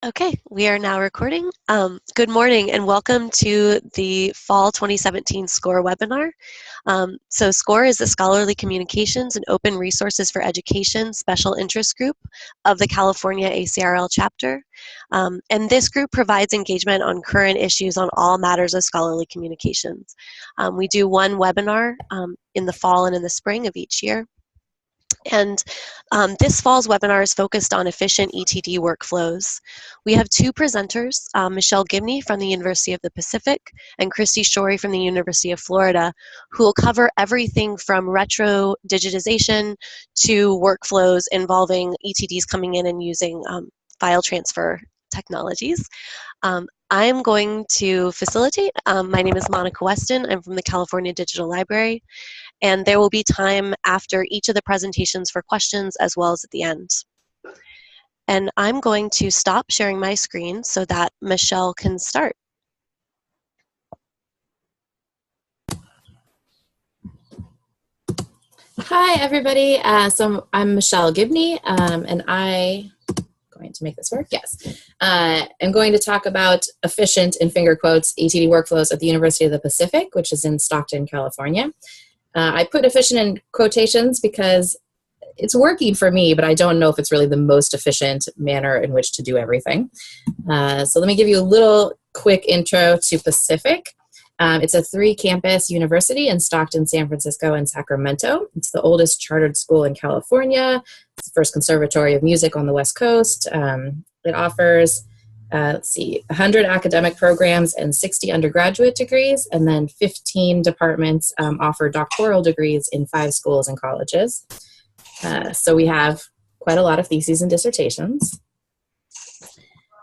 Okay, we are now recording. Good morning and welcome to the Fall 2017 SCORE webinar. So SCORE is the Scholarly Communications and Open Resources for Education Special Interest Group of the California ACRL chapter. And this group provides engagement on current issues on all matters of scholarly communications. We do one webinar in the fall and in the spring of each year. And this fall's webinar is focused on efficient ETD workflows. We have two presenters, Michelle Gibney from the University of the Pacific and Christy Shorey from the University of Florida, who will cover everything from retro digitization to workflows involving ETDs coming in and using file transfer technologies. I'm going to facilitate. My name is Monica Weston. I'm from the California Digital Library. And there will be time after each of the presentations for questions as well as at the end. And I'm going to stop sharing my screen so that Michelle can start. Hi, everybody. So I'm Michelle Gibney, and I'm going to make this work. Yes. I'm going to talk about efficient, in finger quotes, ETD workflows at the University of the Pacific, which is in Stockton, California. I put efficient in quotations because it's working for me, but I don't know if it's really the most efficient manner in which to do everything. So let me give you a little quick intro to Pacific. It's a 3-campus university in Stockton, San Francisco, and Sacramento. It's the oldest chartered school in California. It's the first conservatory of music on the West Coast. It offers 100 academic programs and 60 undergraduate degrees, and then 15 departments offer doctoral degrees in 5 schools and colleges. So we have quite a lot of theses and dissertations.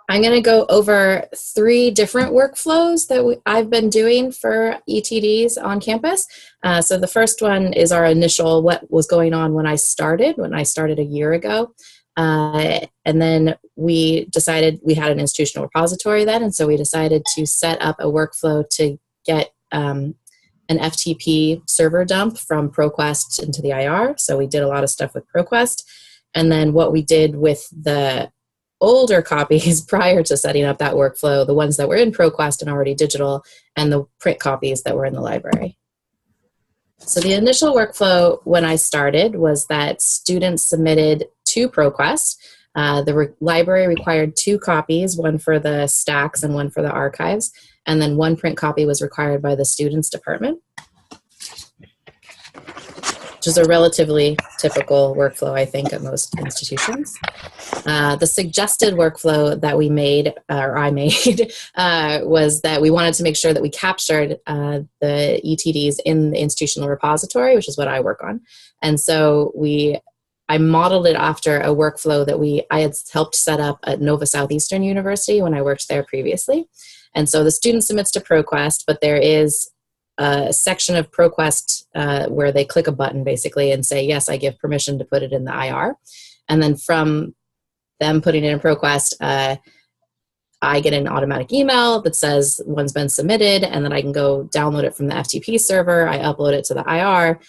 I'm going to go over 3 different workflows that I've been doing for ETDs on campus. So the first one is our initial what was going on when I started a year ago. And then we decided we had an institutional repository then, and so we decided to set up a workflow to get an FTP server dump from ProQuest into the IR. So we did a lot of stuff with ProQuest. And then what we did with the older copies prior to setting up that workflow, the ones that were in ProQuest and already digital, and the print copies that were in the library. So the initial workflow when I started was that students submitted to ProQuest. The library required 2 copies, one for the stacks and one for the archives, and then 1 print copy was required by the students department, which is a relatively typical workflow, I think, at most institutions. The suggested workflow that we made, or I made, was that we wanted to make sure that we captured the ETDs in the institutional repository, which is what I work on. And so I modeled it after a workflow that I had helped set up at Nova Southeastern University when I worked there previously. And so the student submits to ProQuest, but there is a section of ProQuest where they click a button basically and say, yes, I give permission to put it in the IR. And then from them putting it in ProQuest, I get an automatic email that says one's been submitted, and then I can go download it from the FTP server. I upload it to the IR.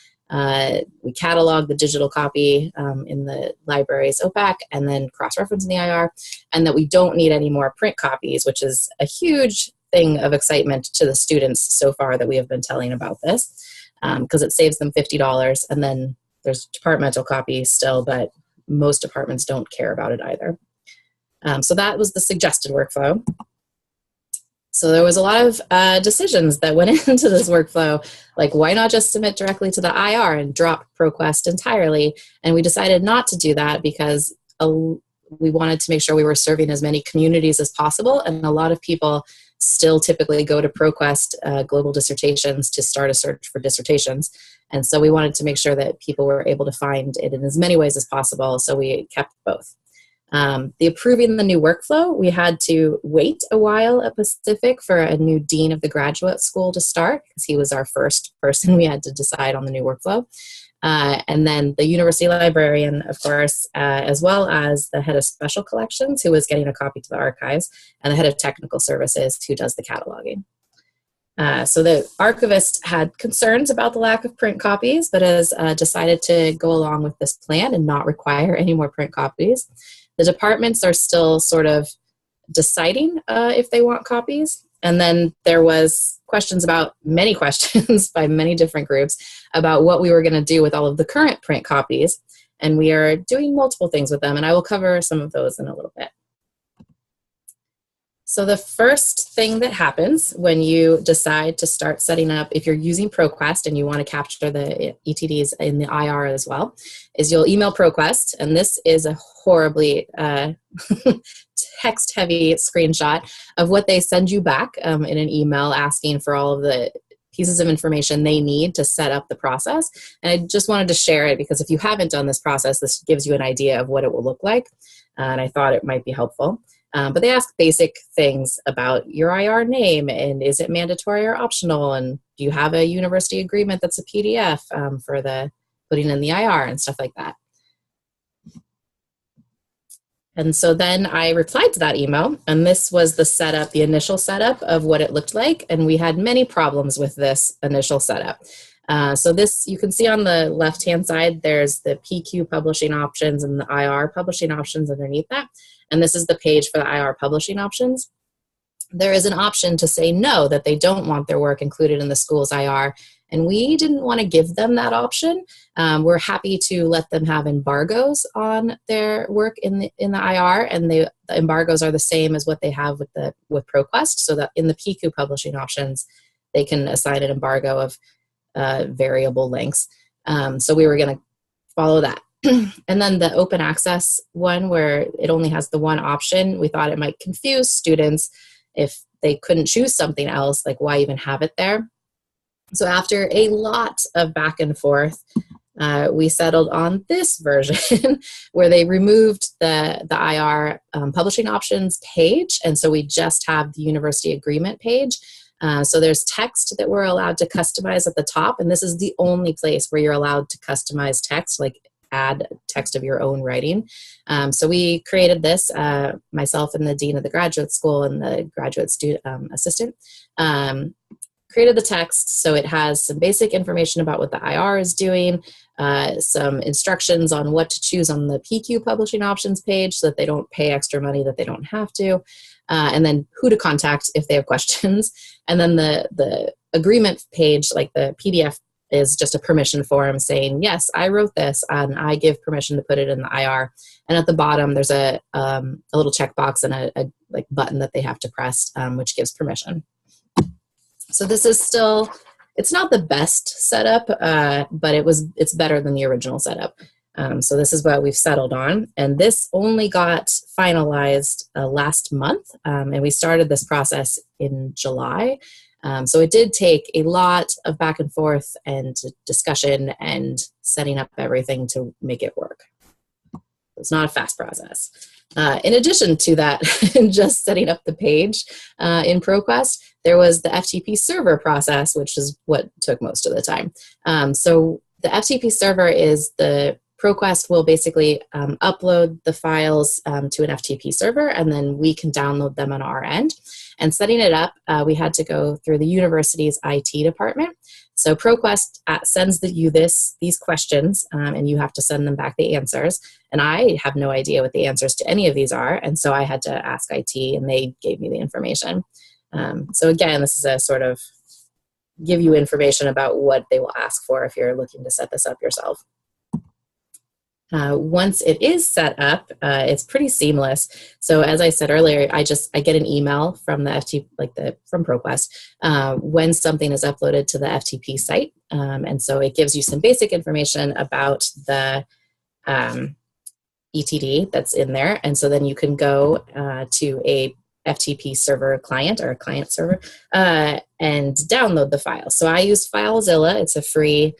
We catalog the digital copy in the library's OPAC and then cross-reference in the IR, and that we don't need any more print copies, which is a huge thing of excitement to the students so far that we have been telling about this, because it saves them $50, and then there's departmental copies still, but most departments don't care about it either. So that was the suggested workflow. So there was a lot of decisions that went into this workflow, like why not just submit directly to the IR and drop ProQuest entirely? And we decided not to do that because we wanted to make sure we were serving as many communities as possible, and a lot of people still typically go to ProQuest Global Dissertations to start a search for dissertations. And so we wanted to make sure that people were able to find it in as many ways as possible, so we kept both. The approving the new workflow, we had to wait a while at Pacific for a new dean of the graduate school to start, because he was our first person we had to decide on the new workflow. And then the university librarian, of course, as well as the head of special collections, who was getting a copy to the archives, and the head of technical services, who does the cataloging. So the archivist had concerns about the lack of print copies, but has decided to go along with this plan and not require any more print copies. The departments are still sort of deciding if they want copies. And then there was many questions by many different groups about what we were going to do with all of the current print copies. And we are doing multiple things with them, and I will cover some of those in a little bit. So the first thing that happens when you decide to start setting up, if you're using ProQuest and you want to capture the ETDs in the IR as well, is you'll email ProQuest, and this is a horribly text-heavy screenshot of what they send you back in an email asking for all of the pieces of information they need to set up the process. And I just wanted to share it because if you haven't done this process, this gives you an idea of what it will look like, and I thought it might be helpful. But they ask basic things about your IR name, and is it mandatory or optional, and do you have a university agreement that's a PDF for the putting in the IR and stuff like that. And so then I replied to that email, and this was the setup, the initial setup of what it looked like, and we had many problems with this initial setup. So this, you can see on the left-hand side, there's the PQ publishing options and the IR publishing options underneath that. And this is the page for the IR publishing options. There is an option to say no, that they don't want their work included in the school's IR. And we didn't want to give them that option. We're happy to let them have embargoes on their work in the IR, and the embargoes are the same as what they have with ProQuest, so that in the PQ publishing options, they can assign an embargo of variable lengths. So we were going to follow that. And then the open access one, where it only has the one option, we thought it might confuse students if they couldn't choose something else, like why even have it there? So after a lot of back and forth, we settled on this version where they removed the IR publishing options page, and so we just have the university agreement page. So there's text that we're allowed to customize at the top, and this is the only place where you're allowed to customize text, like add text of your own writing. So we created this, myself and the dean of the graduate school and the graduate student assistant, created the text so it has some basic information about what the IR is doing, some instructions on what to choose on the PQ publishing options page so that they don't pay extra money that they don't have to, and then who to contact if they have questions. And then the agreement page, like the PDF, is just a permission form saying, yes, I wrote this and I give permission to put it in the IR. And at the bottom, there's a little checkbox and a like button that they have to press, which gives permission. So this is still, it's not the best setup, but it's better than the original setup. So this is what we've settled on. And this only got finalized last month. And we started this process in July. So it did take a lot of back and forth and discussion and setting up everything to make it work. It's not a fast process. In addition to that, just setting up the page in ProQuest, there was the FTP server process, which is what took most of the time. So the FTP server is the ProQuest will basically upload the files to an FTP server, and then we can download them on our end. And setting it up, we had to go through the university's IT department. So ProQuest sends you these questions, and you have to send them back the answers. And I have no idea what the answers to any of these are, and so I had to ask IT, and they gave me the information. So again, this is a sort of give you information about what they will ask for if you're looking to set this up yourself. Once it is set up, it's pretty seamless. So as I said earlier, I get an email from the from ProQuest when something is uploaded to the FTP site, and so it gives you some basic information about the ETD that's in there, and so then you can go to a FTP server client or a client server and download the file. So I use FileZilla. It's a free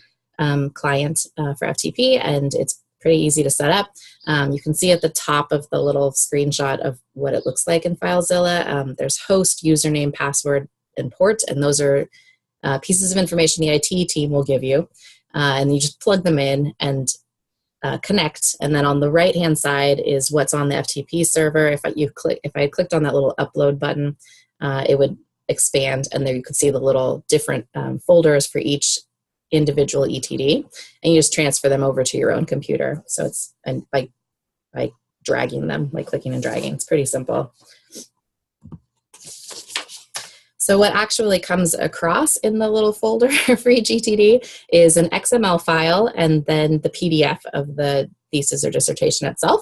client for FTP, and it's pretty easy to set up. You can see at the top of the little screenshot of what it looks like in FileZilla. There's host, username, password, and port, and those are pieces of information the IT team will give you. And you just plug them in and connect. And then on the right-hand side is what's on the FTP server. If I had clicked on that little upload button, it would expand, and there you could see the little different folders for each individual ETD, and you just transfer them over to your own computer. So it's by dragging them, like clicking and dragging. It's pretty simple. So what actually comes across in the little folder for each ETD is an XML file and then the PDF of the thesis or dissertation itself.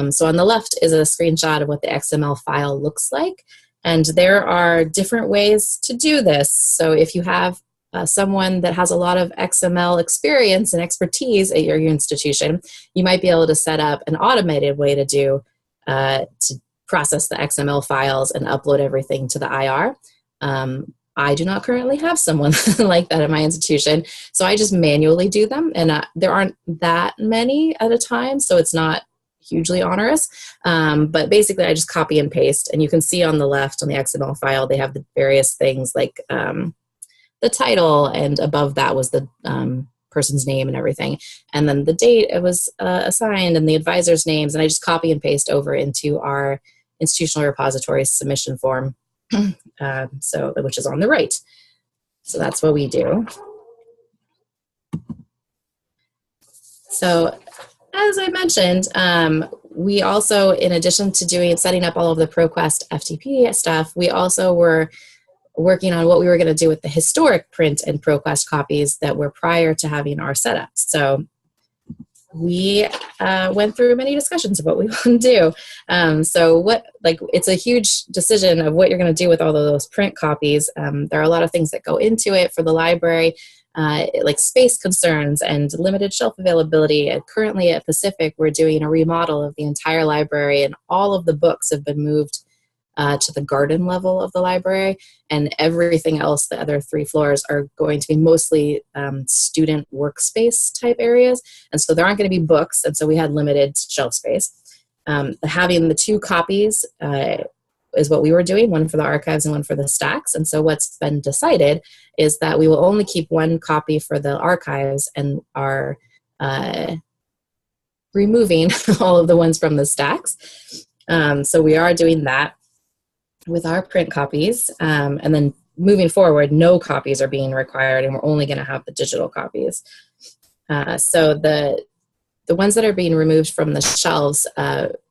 So on the left is a screenshot of what the XML file looks like. And there are different ways to do this. So if you have someone that has a lot of XML experience and expertise at your institution, you might be able to set up an automated way to process the XML files and upload everything to the IR. I do not currently have someone like that at my institution, so I just manually do them, and there aren't that many at a time, so it's not hugely onerous. But basically, I just copy and paste, and you can see on the left on the XML file, they have the various things like the title, and above that was the person's name and everything, and then the date it was assigned and the advisor's names, and I just copy and paste over into our institutional repository submission form, which is on the right. So that's what we do. So as I mentioned, we also, in addition to setting up all of the ProQuest FTP stuff, we also were working on what we were going to do with the historic print and ProQuest copies that were prior to having our setup. So we went through many discussions of what we want to do. It's a huge decision of what you're going to do with all of those print copies. There are a lot of things that go into it for the library, like space concerns and limited shelf availability. And currently at Pacific, we're doing a remodel of the entire library, and all of the books have been moved to the garden level of the library, and everything else, the other 3 floors, are going to be mostly student workspace type areas, and so there aren't going to be books, and so we had limited shelf space. Having the 2 copies is what we were doing, one for the archives and one for the stacks, and so what's been decided is that we will only keep 1 copy for the archives and are removing all of the ones from the stacks. So we are doing that with our print copies, and then moving forward, no copies are being required, and we're only going to have the digital copies. So the ones that are being removed from the shelves,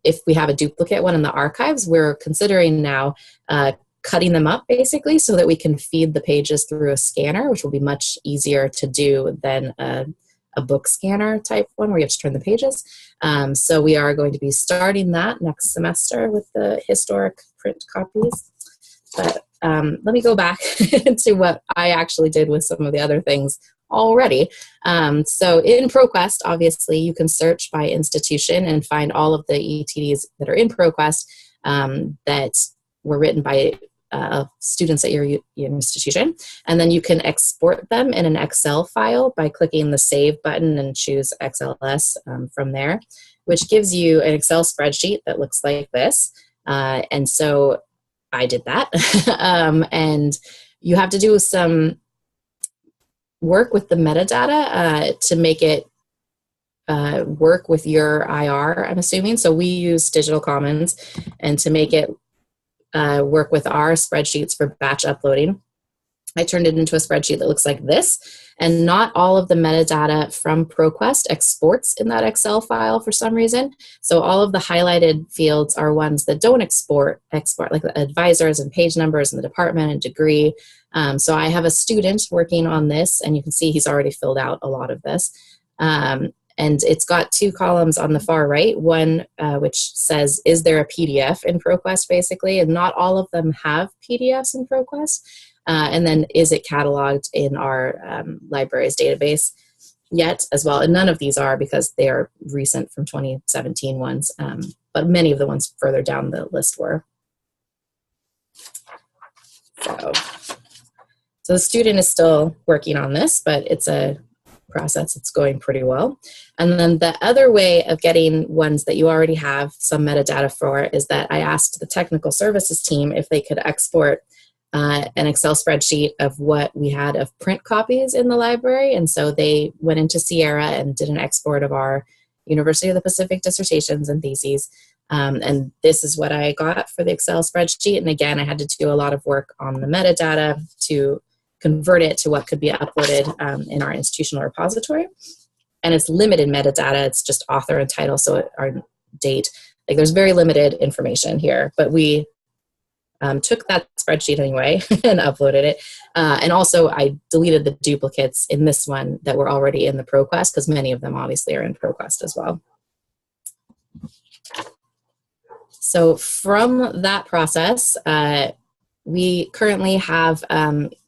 if we have a duplicate one in the archives, we're considering now cutting them up basically so that we can feed the pages through a scanner, which will be much easier to do than a book scanner type one where you have to turn the pages. So we are going to be starting that next semester with the historic print copies. But let me go back to what I actually did with some of the other things already. So in ProQuest, obviously, you can search by institution and find all of the ETDs that are in ProQuest that were written by students at your institution, and then you can export them in an Excel file by clicking the Save button and choose XLS from there, which gives you an Excel spreadsheet that looks like this. And so I did that. And you have to do some work with the metadata to make it work with your IR, I'm assuming. So we use Digital Commons, and to make it work with our spreadsheets for batch uploading, I turned it into a spreadsheet that looks like this, and not all of the metadata from ProQuest exports in that Excel file for some reason. So all of the highlighted fields are ones that don't export, like the advisors and page numbers and the department and degree. So I have a student working on this, and you can see he's already filled out a lot of this. And it's got 2 columns on the far right, one which says, is there a PDF in ProQuest, basically, and not all of them have PDFs in ProQuest. And then, is it cataloged in our library's database yet as well? And none of these are, because they are recent from 2017 ones, but many of the ones further down the list were. So the student is still working on this, but it's a process. It's going pretty well. And then the other way of getting ones that you already have some metadata for is that I asked the technical services team if they could export an Excel spreadsheet of what we had of print copies in the library. And so they went into Sierra and did an export of our University of the Pacific dissertations and theses. And this is what I got for the Excel spreadsheet. And again, I had to do a lot of work on the metadata to convert it to what could be uploaded in our institutional repository. And it's limited metadata. It's just author and title, so our date. Like, there's very limited information here, but we took that spreadsheet anyway and uploaded it. And also I deleted the duplicates in this one that were already in the ProQuest, because many of them obviously are in ProQuest as well. So from that process, we currently have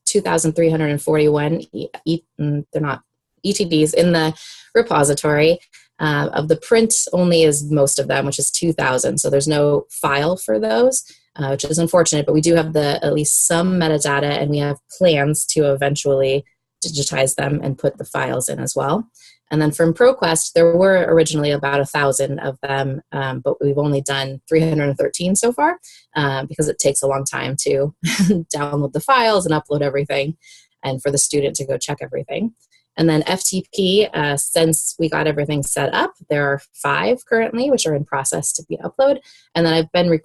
2,341 they're not ETDs in the repository. Of the print only is most of them, which is 2,000. So there's no file for those, which is unfortunate, but we do have at least some metadata, and we have plans to eventually digitize them and put the files in as well. And then from ProQuest, there were originally about 1,000 of them, but we've only done 313 so far, because it takes a long time to download the files and upload everything, and for the student to go check everything. And then FTP, since we got everything set up, there are 5 currently, which are in process to be uploaded. And then I've been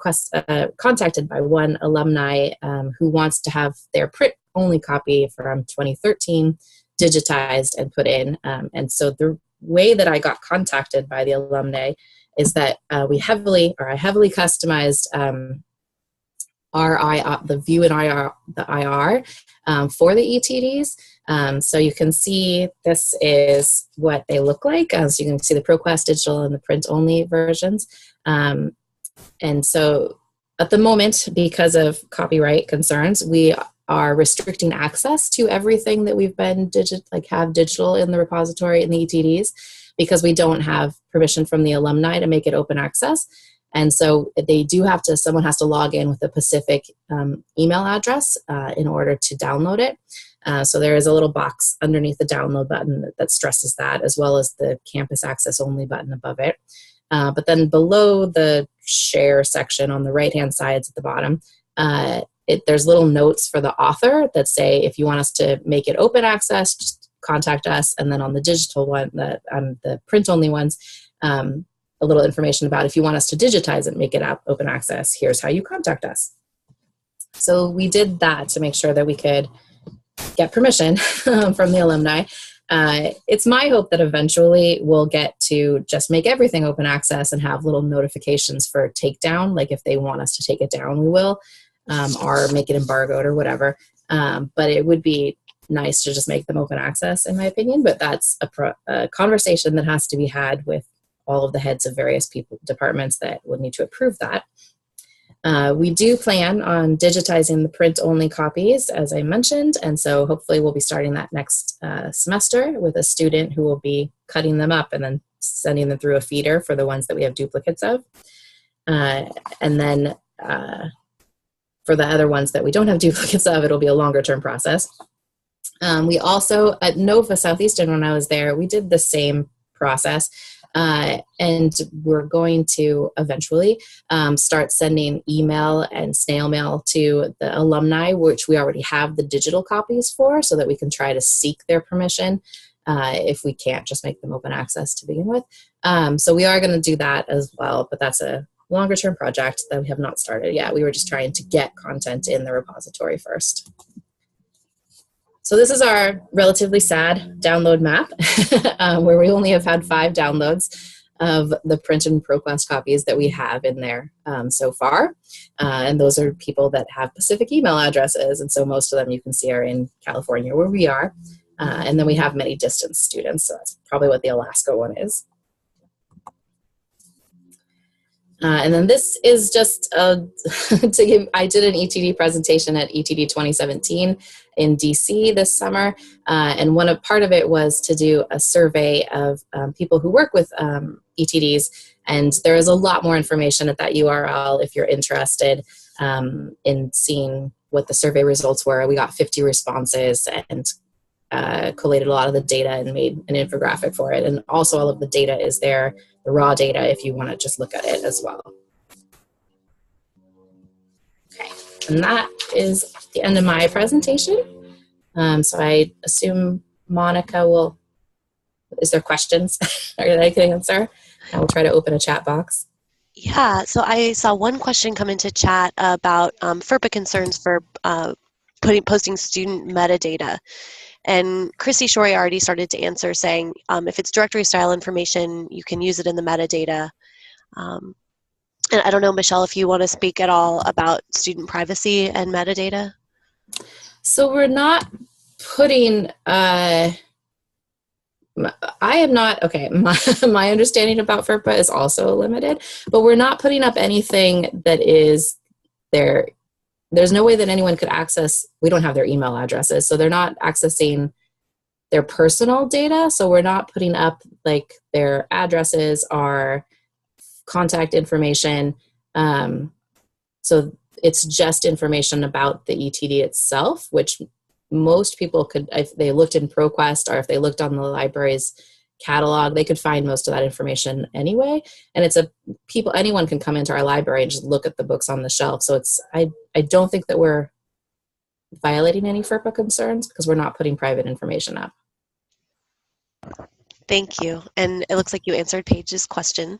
contacted by one alumni who wants to have their print-only copy from 2013 digitized and put in. And so the way that I got contacted by the alumni is that I heavily customized the view and IR for the ETDs. So you can see this is what they look like. So you can see the ProQuest digital and the print-only versions. And so at the moment, because of copyright concerns, we are restricting access to everything that we've been have digital in the repository in the ETDs, because we don't have permission from the alumni to make it open access. And so someone has to log in with a specific email address in order to download it. So there is a little box underneath the download button that stresses that, as well as the campus access only button above it. But then below the share section on the right-hand side at the bottom, there's little notes for the author that say, if you want us to make it open access, just contact us. And then on the digital one, the print-only ones, a little information about, if you want us to digitize it, make it open access, here's how you contact us. So we did that to make sure that we could get permission from the alumni. It's my hope that eventually we'll get to just make everything open access and have little notifications for takedown. Like if they want us to take it down, we will, or make it embargoed or whatever. But it would be nice to just make them open access, in my opinion. But that's a conversation that has to be had with all of the heads of various departments that would need to approve that. We do plan on digitizing the print-only copies, as I mentioned, and so hopefully we'll be starting that next semester with a student who will be cutting them up and then sending them through a feeder for the ones that we have duplicates of. And then for the other ones that we don't have duplicates of, it'll be a longer-term process. We also, at Nova Southeastern, when I was there, we did the same process. And we're going to eventually start sending email and snail mail to the alumni, which we already have the digital copies for, so that we can try to seek their permission if we can't just make them open access to begin with. So we are going to do that as well, but that's a longer term project that we have not started yet. We were just trying to get content in the repository first. So this is our relatively sad download map, where we only have had 5 downloads of the print and ProQuest copies that we have in there so far. And those are people that have specific email addresses, and so most of them you can see are in California, where we are. And then we have many distance students, so that's probably what the Alaska one is. And then this is just I did an ETD presentation at ETD 2017 in DC this summer, and part of it was to do a survey of people who work with ETDs, and there is a lot more information at that URL if you're interested in seeing what the survey results were. We got 50 responses and collated a lot of the data and made an infographic for it, and also all of the data is there, the raw data, if you want to just look at it as well. Okay, and that is the end of my presentation. So I assume Monica is there questions that I can answer? I will try to open a chat box. Yeah, so I saw one question come into chat about FERPA concerns for posting student metadata. And Chrissy Shorey already started to answer saying, if it's directory style information, you can use it in the metadata. And I don't know, Michelle, if you want to speak at all about student privacy and metadata. So we're not putting, I am not, okay, my understanding about FERPA is also limited, but we're not putting up anything that is there. There's no way that anyone could access, we don't have their email addresses, so they're not accessing their personal data. So we're not putting up like their addresses, our contact information. So it's just information about the ETD itself, which most people could, if they looked in ProQuest or if they looked on the library's catalog, they could find most of that information anyway. And it's anyone can come into our library and just look at the books on the shelf. So I don't think that we're violating any FERPA concerns because we're not putting private information up. Thank you. And it looks like you answered Paige's question.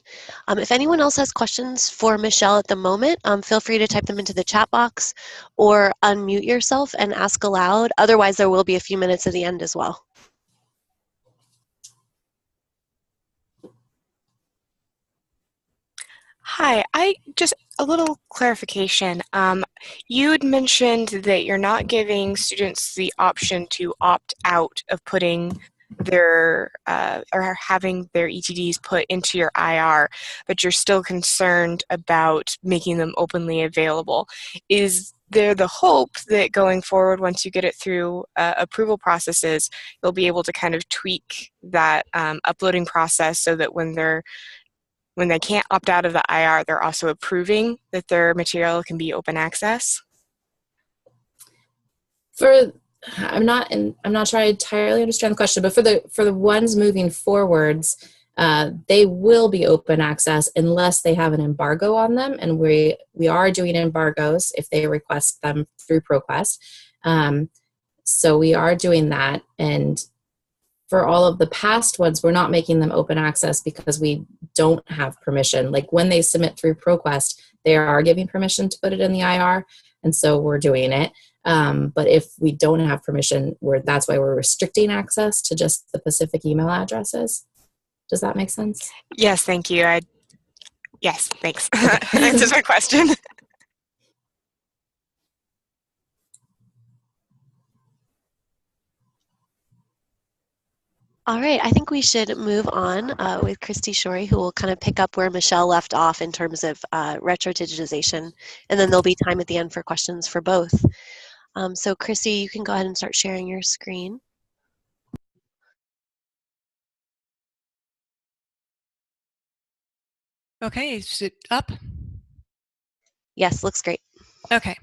If anyone else has questions for Michelle at the moment, feel free to type them into the chat box or unmute yourself and ask aloud. Otherwise, there will be a few minutes at the end as well. Hi, just a little clarification. You had mentioned that you're not giving students the option to opt out of putting their or having their ETDs put into your IR, but you're still concerned about making them openly available. Is there the hope that going forward, once you get it through approval processes, you'll be able to kind of tweak that uploading process so that when they can't opt out of the IR, they're also approving that their material can be open access? I'm not sure I entirely understand the question, but for the ones moving forwards, they will be open access unless they have an embargo on them, and we are doing embargoes if they request them through ProQuest. So we are doing that, and for all of the past ones, we're not making them open access because we don't have permission. Like when they submit through ProQuest, they are giving permission to put it in the IR, and so we're doing it. But if we don't have permission, that's why we're restricting access to just the specific email addresses. Does that make sense? Yes, thank you. Yes, thanks. Answers my question. All right, I think we should move on with Christy Shorey, who will kind of pick up where Michelle left off in terms of retro digitization, and then there'll be time at the end for questions for both. So Christy, you can go ahead and start sharing your screen. Okay, is it up? Yes, looks great. Okay.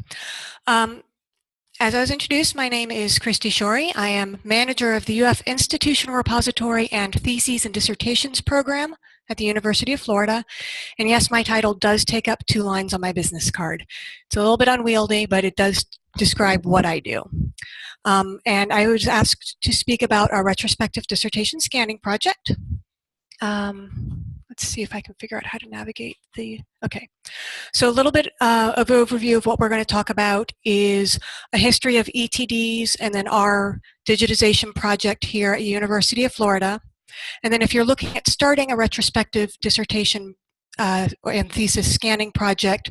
As I was introduced, my name is Christy Shorey. I am manager of the UF Institutional Repository and Theses and Dissertations program at the University of Florida. And yes, my title does take up 2 lines on my business card. It's a little bit unwieldy, but it does describe what I do. And I was asked to speak about our retrospective dissertation scanning project. Let's see if I can figure out how to navigate okay. So a little bit of overview of what we're going to talk about is a history of ETDs and then our digitization project here at the University of Florida. And then if you're looking at starting a retrospective dissertation and thesis scanning project,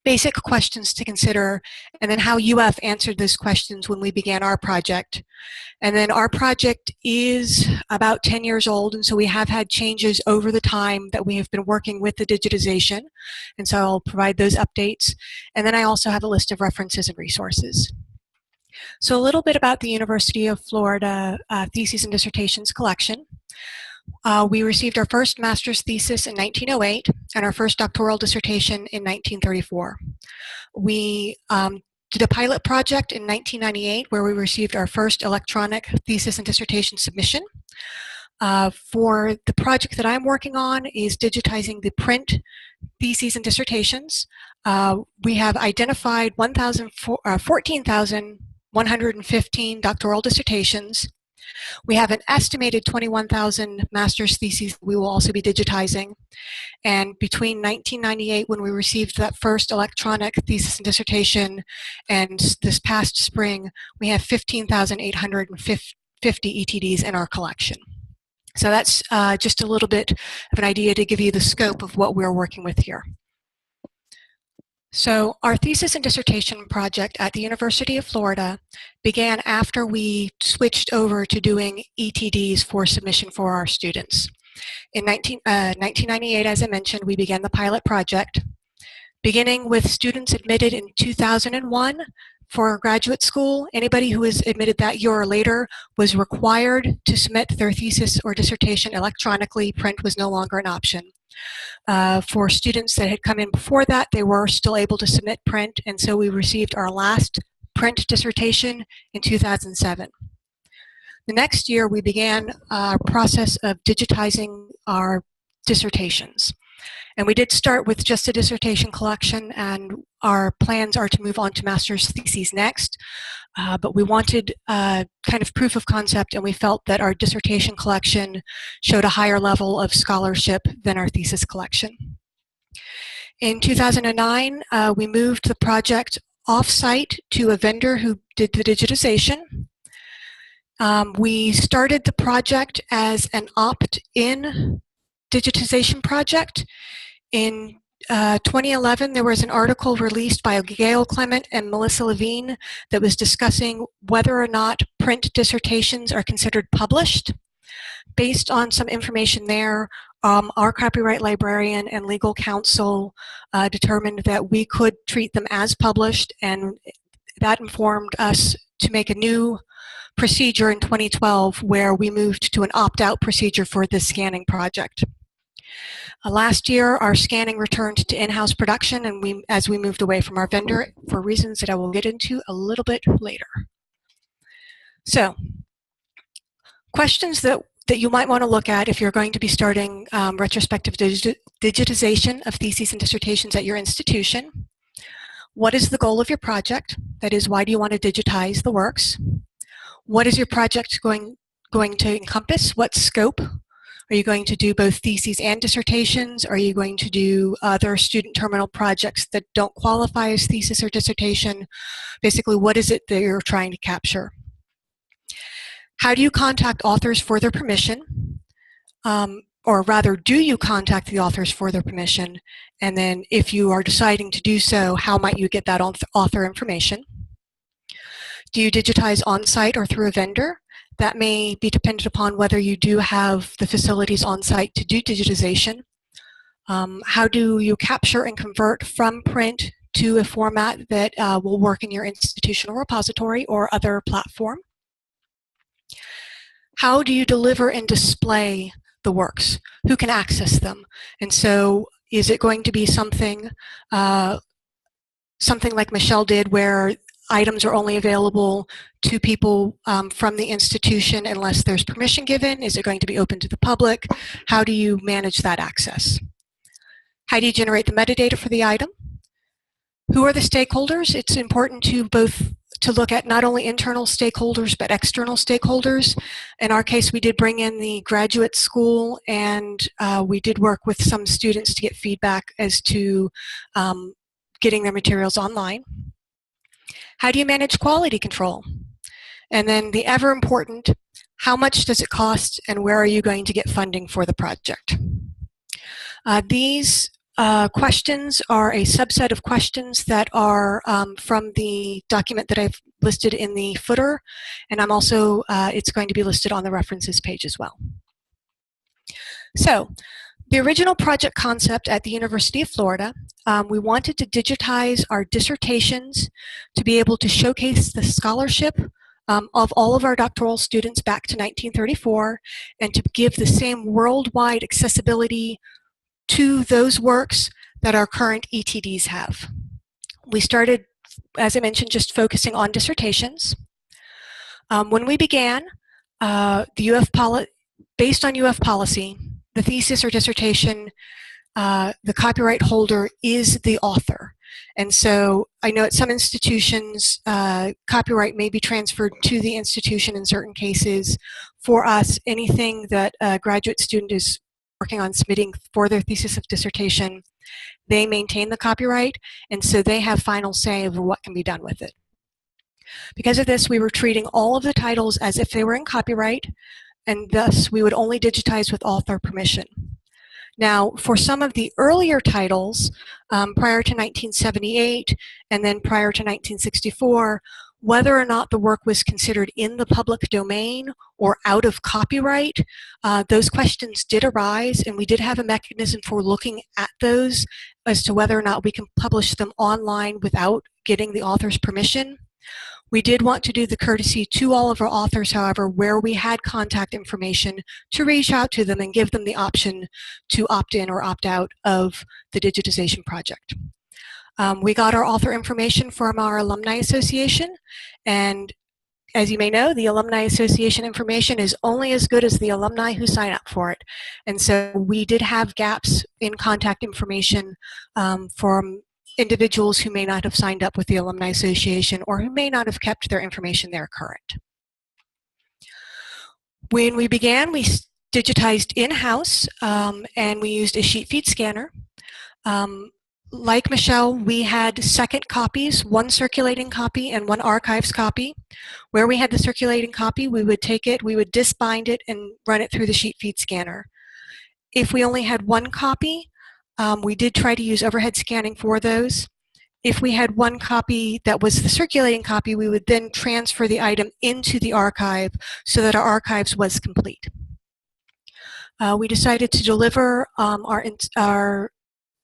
basic questions to consider, and then how UF answered those questions when we began our project. And then our project is about 10 years old, and so we have had changes over the time that we have been working with the digitization, and so I'll provide those updates. And then I also have a list of references and resources. So a little bit about the University of Florida Theses and Dissertations collection. We received our first master's thesis in 1908 and our first doctoral dissertation in 1934. We did a pilot project in 1998 where we received our first electronic thesis and dissertation submission. For the project that I'm working on is digitizing the print theses and dissertations. We have identified 14,115 doctoral dissertations. We have an estimated 21,000 master's theses we will also be digitizing. And between 1998, when we received that first electronic thesis and dissertation, and this past spring, we have 15,850 ETDs in our collection. So that's just a little bit of an idea to give you the scope of what we're working with here. So our thesis and dissertation project at the University of Florida began after we switched over to doing ETDs for submission for our students. In 1998, as I mentioned, we began the pilot project, beginning with students admitted in 2001 for graduate school. Anybody who was admitted that year or later was required to submit their thesis or dissertation electronically. Print was no longer an option. For students that had come in before that, they were still able to submit print, and so we received our last print dissertation in 2007. The next year, we began a process of digitizing our dissertations. And we did start with just a dissertation collection, and our plans are to move on to master's theses next. But we wanted kind of proof of concept, and we felt that our dissertation collection showed a higher level of scholarship than our thesis collection. In 2009, we moved the project off-site to a vendor who did the digitization. We started the project as an opt-in digitization project. In 2011, there was an article released by Gail Clement and Melissa Levine that was discussing whether or not print dissertations are considered published. Based on some information there, our copyright librarian and legal counsel determined that we could treat them as published, and that informed us to make a new procedure in 2012 where we moved to an opt-out procedure for the scanning project. Last year, our scanning returned to in-house production, and as we moved away from our vendor for reasons that I will get into a little bit later. So, questions that you might want to look at if you're going to be starting retrospective digitization of theses and dissertations at your institution. What is the goal of your project? That is, why do you want to digitize the works? What is your project going to encompass? What scope? Are you going to do both theses and dissertations? Are you going to do other student terminal projects that don't qualify as thesis or dissertation? Basically, what is it that you're trying to capture? How do you contact authors for their permission? Or rather, do you contact the authors for their permission? And then if you are deciding to do so, how might you get that author information? Do you digitize on-site or through a vendor? That may be dependent upon whether you do have the facilities on site to do digitization. How do you capture and convert from print to a format that will work in your institutional repository or other platform? How do you deliver and display the works? Who can access them? And so is it going to be something like Michelle did, where items are only available to people from the institution unless there's permission given? Is it going to be open to the public? How do you manage that access? How do you generate the metadata for the item? Who are the stakeholders? It's important to look at not only internal stakeholders but external stakeholders. In our case, we did bring in the graduate school, and we did work with some students to get feedback as to getting their materials online. How do you manage quality control? And then the ever important, how much does it cost and where are you going to get funding for the project? These questions are a subset of questions that are from the document that I've listed in the footer, and I'm also, it's going to be listed on the references page as well. So, the original project concept at the University of Florida, we wanted to digitize our dissertations to be able to showcase the scholarship of all of our doctoral students back to 1934, and to give the same worldwide accessibility to those works that our current ETDs have. We started, as I mentioned, just focusing on dissertations. When we began, based on UF policy, the thesis or dissertation, the copyright holder is the author. And so I know at some institutions, copyright may be transferred to the institution in certain cases. For us, anything that a graduate student is working on submitting for their thesis of dissertation, they maintain the copyright, and so they have final say over what can be done with it. Because of this, we were treating all of the titles as if they were in copyright, and thus we would only digitize with author permission. Now, for some of the earlier titles, prior to 1978 and then prior to 1964, whether or not the work was considered in the public domain or out of copyright, those questions did arise, and we did have a mechanism for looking at those as to whether or not we can publish them online without getting the author's permission. We did want to do the courtesy to all of our authors, however, where we had contact information, to reach out to them and give them the option to opt in or opt out of the digitization project. We got our author information from our Alumni Association, and as you may know, the Alumni Association information is only as good as the alumni who sign up for it. And so we did have gaps in contact information from individuals who may not have signed up with the Alumni Association or who may not have kept their information there current. When we began, we digitized in-house and we used a sheet feed scanner. Like Michelle, we had second copies, one circulating copy and one archives copy. Where we had the circulating copy, we would take it, we would disbind it and run it through the sheet feed scanner. If we only had one copy, we did try to use overhead scanning for those. If we had one copy that was the circulating copy, we would then transfer the item into the archive so that our archives was complete. We decided to deliver our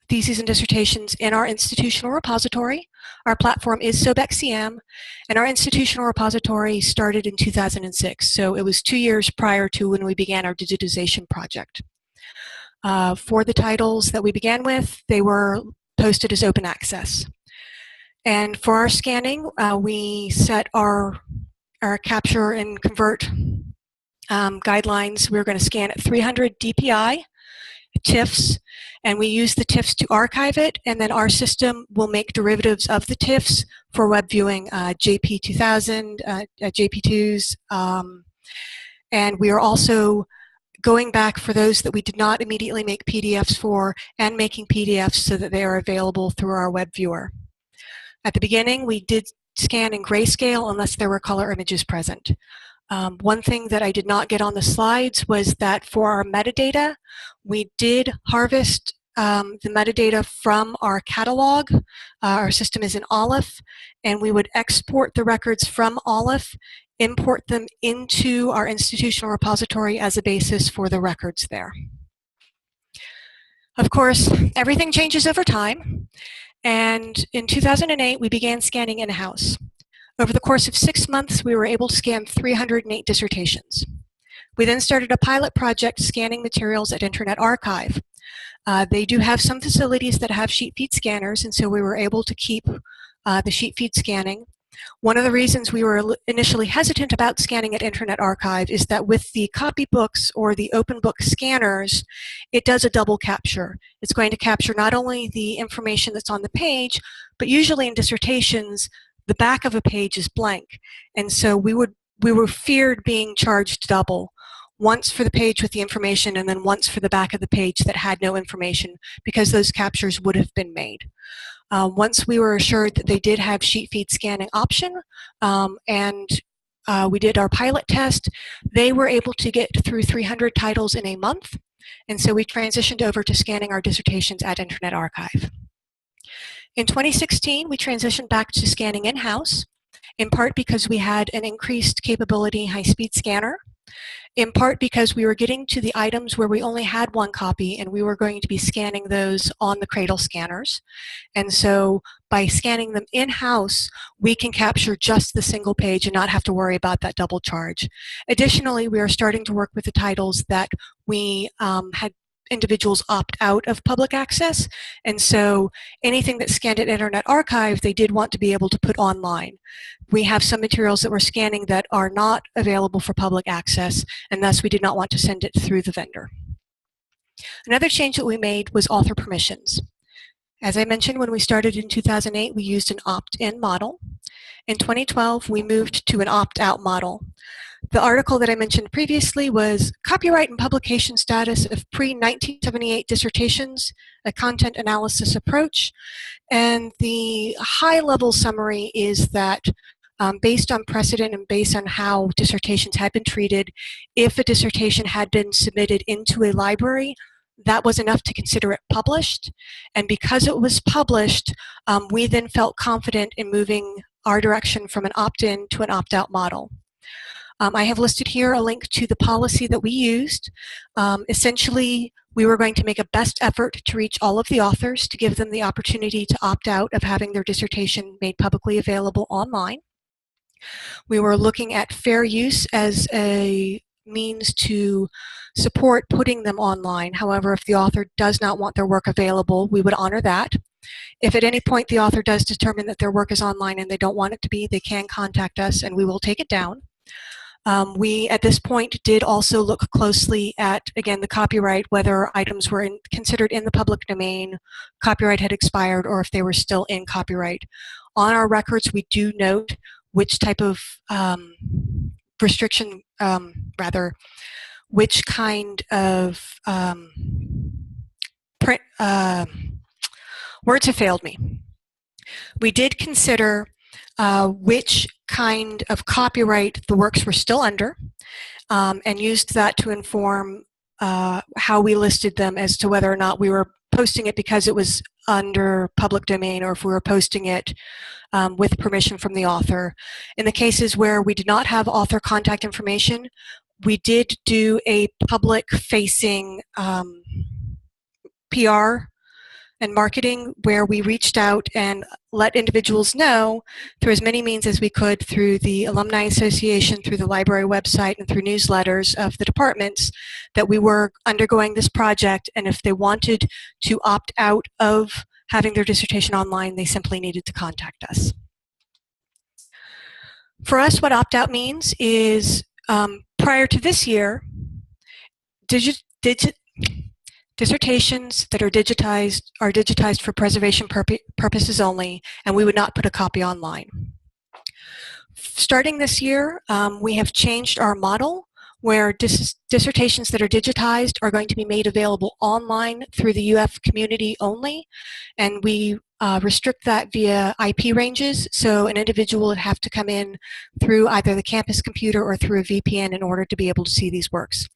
theses and dissertations in our institutional repository. Our platform is SOBEC-CM, and our institutional repository started in 2006, so it was 2 years prior to when we began our digitization project. For the titles that we began with, they were posted as open access. And for our scanning, we set our capture and convert guidelines. We were going to scan at 300 DPI, TIFFs, and we use the TIFFs to archive it, and then our system will make derivatives of the TIFFs for web viewing, JP2000, JP2s, and we are also going back for those that we did not immediately make PDFs for and making PDFs so that they are available through our web viewer. At the beginning, we did scan in grayscale unless there were color images present. One thing that I did not get on the slides was that for our metadata, we did harvest the metadata from our catalog. Our system is in Aleph, and we would export the records from Aleph, import them into our institutional repository as a basis for the records there. Of course, everything changes over time, and in 2008, we began scanning in-house. Over the course of 6 months, we were able to scan 308 dissertations. We then started a pilot project scanning materials at Internet Archive. They do have some facilities that have sheet feed scanners, and so we were able to keep the sheet feed scanning. One of the reasons we were initially hesitant about scanning at Internet Archive is that with the copybooks or the open book scanners, it does a double capture. It's going to capture not only the information that's on the page, but usually in dissertations, the back of a page is blank. And so we were feared being charged double, once for the page with the information and then once for the back of the page that had no information, because those captures would have been made. Once we were assured that they did have sheet feed scanning option and we did our pilot test, they were able to get through 300 titles in a month. And so we transitioned over to scanning our dissertations at Internet Archive. In 2016, we transitioned back to scanning in-house, in part because we had an increased capability high-speed scanner, in part because we were getting to the items where we only had one copy and we were going to be scanning those on the cradle scanners. And so by scanning them in-house, we can capture just the single page and not have to worry about that double charge. Additionally, we are starting to work with the titles that we had individuals opt out of public access, and so anything that's scanned at Internet Archive, they did want to be able to put online. We have some materials that we're scanning that are not available for public access, and thus we did not want to send it through the vendor. Another change that we made was author permissions. As I mentioned, when we started in 2008, we used an opt-in model. In 2012, we moved to an opt-out model. The article that I mentioned previously was Copyright and Publication Status of Pre-1978 Dissertations, a Content Analysis Approach. And the high-level summary is that based on precedent and based on how dissertations had been treated, if a dissertation had been submitted into a library, that was enough to consider it published. And because it was published, we then felt confident in moving our direction from an opt-in to an opt-out model. I have listed here a link to the policy that we used. Essentially, we were going to make a best effort to reach all of the authors to give them the opportunity to opt out of having their dissertation made publicly available online. We were looking at fair use as a means to support putting them online. However, if the author does not want their work available, we would honor that. If at any point the author does determine that their work is online and they don't want it to be, they can contact us and we will take it down. We, at this point, did also look closely at, again, the copyright, whether items were considered in the public domain, copyright had expired, or if they were still in copyright. On our records, we do note which type of restriction, which kind of print, words have failed me. We did consider which kind of copyright the works were still under, and used that to inform how we listed them as to whether or not we were posting it because it was under public domain or if we were posting it with permission from the author. In the cases where we did not have author contact information, we did do a public-facing PR and marketing where we reached out and let individuals know through as many means as we could, through the Alumni Association, through the library website, and through newsletters of the departments, that we were undergoing this project, and if they wanted to opt out of having their dissertation online, they simply needed to contact us. For us, what opt-out means is, prior to this year, dissertations that are digitized for preservation purposes only, and we would not put a copy online. Starting this year, we have changed our model where dissertations that are digitized are going to be made available online through the UF community only, and we restrict that via IP ranges, so an individual would have to come in through either the campus computer or through a VPN in order to be able to see these works.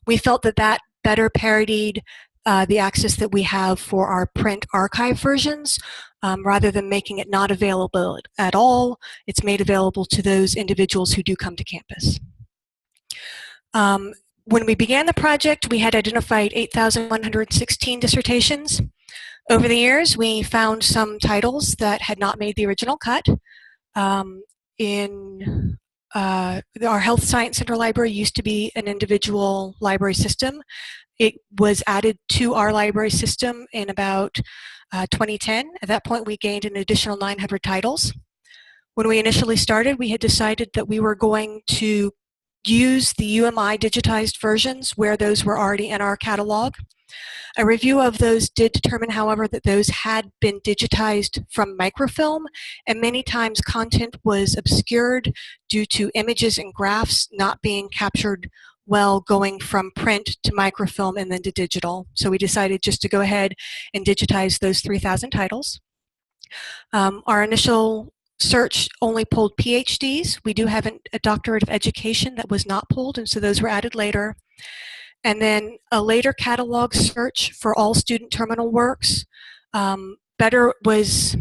We felt that that better parodied the access that we have for our print archive versions. Rather than making it not available at all, it's made available to those individuals who do come to campus. When we began the project, we had identified 8,116 dissertations. Over the years, we found some titles that had not made the original cut. In our Health Science Center library used to be an individual library system. It was added to our library system in about 2010. At that point, we gained an additional 900 titles. When we initially started, we had decided that we were going to use the UMI digitized versions where those were already in our catalog. A review of those did determine, however, that those had been digitized from microfilm, and many times content was obscured due to images and graphs not being captured well going from print to microfilm and then to digital. So we decided just to go ahead and digitize those 3,000 titles. Our initial search only pulled PhDs. We do have a doctorate of education that was not pulled, and so those were added later. And then a later catalog search for all student terminal works. Better was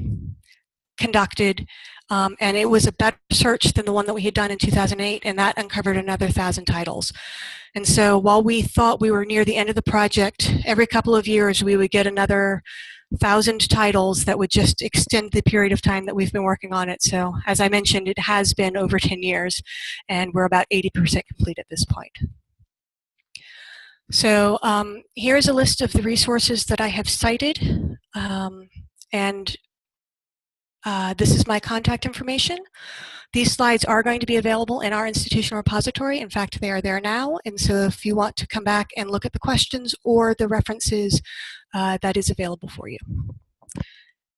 conducted, and it was a better search than the one that we had done in 2008, and that uncovered another 1,000 titles. And so while we thought we were near the end of the project, every couple of years we would get another 1,000 titles that would just extend the period of time that we've been working on it. So as I mentioned, it has been over 10 years, and we're about 80% complete at this point. So here's a list of the resources that I have cited, and this is my contact information. These slides are going to be available in our institutional repository. In fact, they are there now, and so if you want to come back and look at the questions or the references, that is available for you.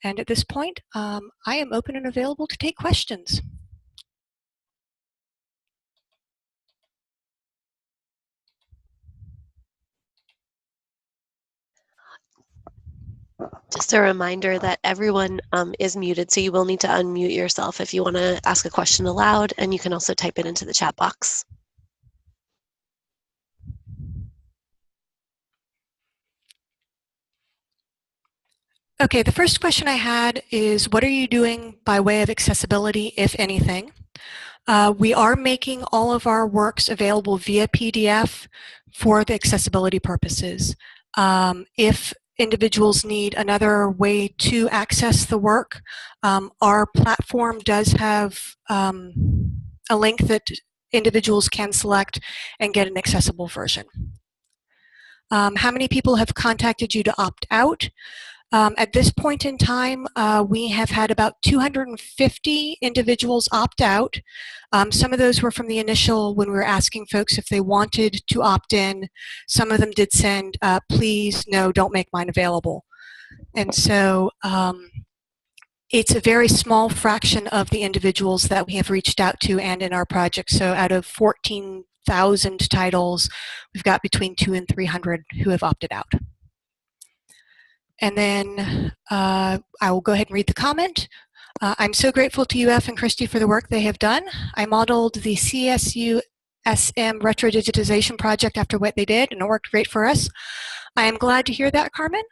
And at this point, I am open and available to take questions. Just a reminder that everyone is muted, so you will need to unmute yourself if you want to ask a question aloud, and you can also type it into the chat box. Okay, the first question I had is, what are you doing by way of accessibility, if anything? We are making all of our works available via PDF for the accessibility purposes. If individuals need another way to access the work, our platform does have a link that individuals can select and get an accessible version. How many people have contacted you to opt out? At this point in time, we have had about 250 individuals opt out. Some of those were from the initial when we were asking folks if they wanted to opt in. Some of them did send, please, no, don't make mine available. And so it's a very small fraction of the individuals that we have reached out to and in our project. So out of 14,000 titles, we've got between 200 and 300 who have opted out. And then I will go ahead and read the comment. I'm so grateful to UF and Christy for the work they have done. I modeled the CSU SM retro digitization project after what they did, and it worked great for us. I am glad to hear that, Carmen.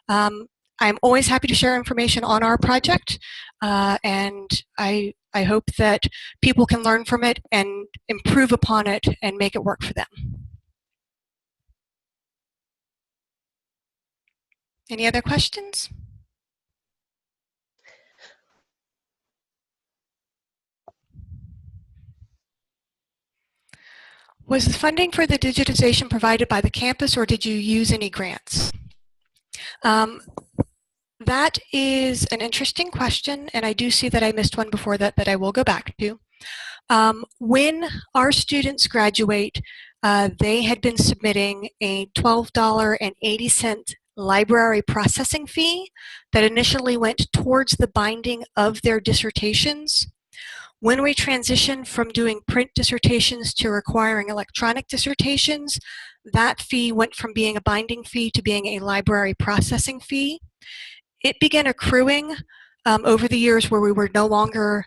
I'm always happy to share information on our project, and I hope that people can learn from it and improve upon it and make it work for them. Any other questions? Was the funding for the digitization provided by the campus, or did you use any grants? That is an interesting question, and I do see that I missed one before that I will go back to. When our students graduate, they had been submitting a $12.80 library processing fee that initially went towards the binding of their dissertations. When we transitioned from doing print dissertations to requiring electronic dissertations, that fee went from being a binding fee to being a library processing fee. It began accruing over the years where we were no longer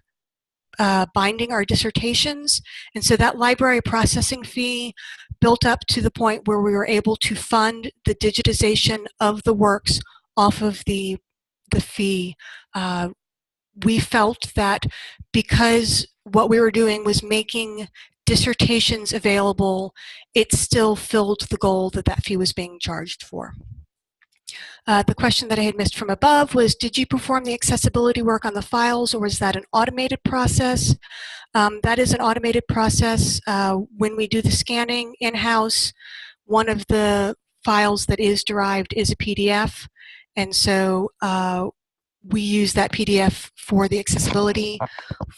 binding our dissertations. And so that library processing fee built up to the point where we were able to fund the digitization of the works off of the fee. We felt that because what we were doing was making dissertations available, it still filled the goal that that fee was being charged for. The question that I had missed from above was, did you perform the accessibility work on the files, or was that an automated process? That is an automated process. When we do the scanning in-house, one of the files that is derived is a PDF, and so we use that PDF for the accessibility.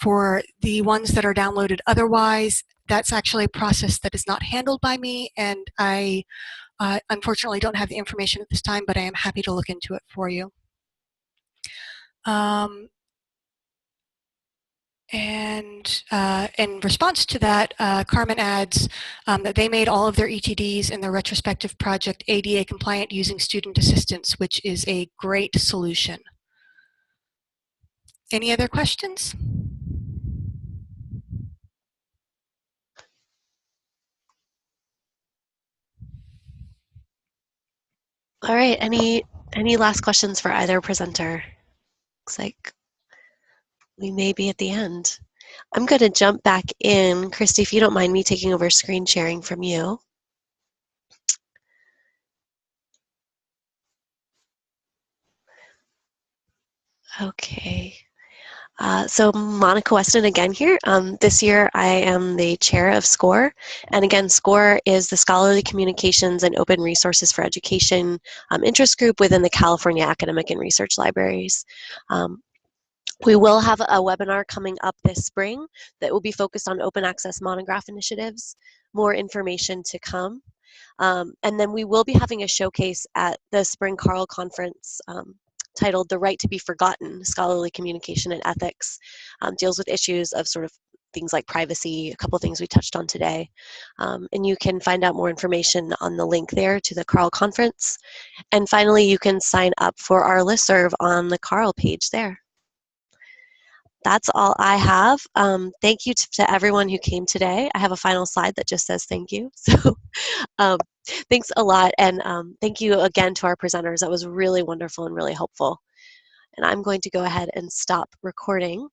For the ones that are downloaded otherwise, that's actually a process that is not handled by me, and I unfortunately don't have the information at this time, but I am happy to look into it for you. And in response to that, Carmen adds that they made all of their ETDs in their retrospective project ADA compliant using student assistance, which is a great solution. Any other questions? All right, any last questions for either presenter? Looks like we may be at the end. I'm going to jump back in. Christy, if you don't mind me taking over screen sharing from you. Okay. So Monica Weston again here. This year I am the chair of SCORE. And again, SCORE is the Scholarly Communications and Open Resources for Education interest group within the California Academic and Research Libraries. We will have a webinar coming up this spring that will be focused on open access monograph initiatives. More information to come. And then we will be having a showcase at the Spring Carl Conference titled The Right to be Forgotten, Scholarly Communication and Ethics. Deals with issues of sort of things like privacy, a couple things we touched on today. And you can find out more information on the link there to the Carl Conference. And finally, you can sign up for our listserv on the Carl page there. That's all I have. Thank you to everyone who came today. I have a final slide that just says thank you. So thanks a lot. And thank you again to our presenters. That was really wonderful and really helpful. And I'm going to go ahead and stop recording.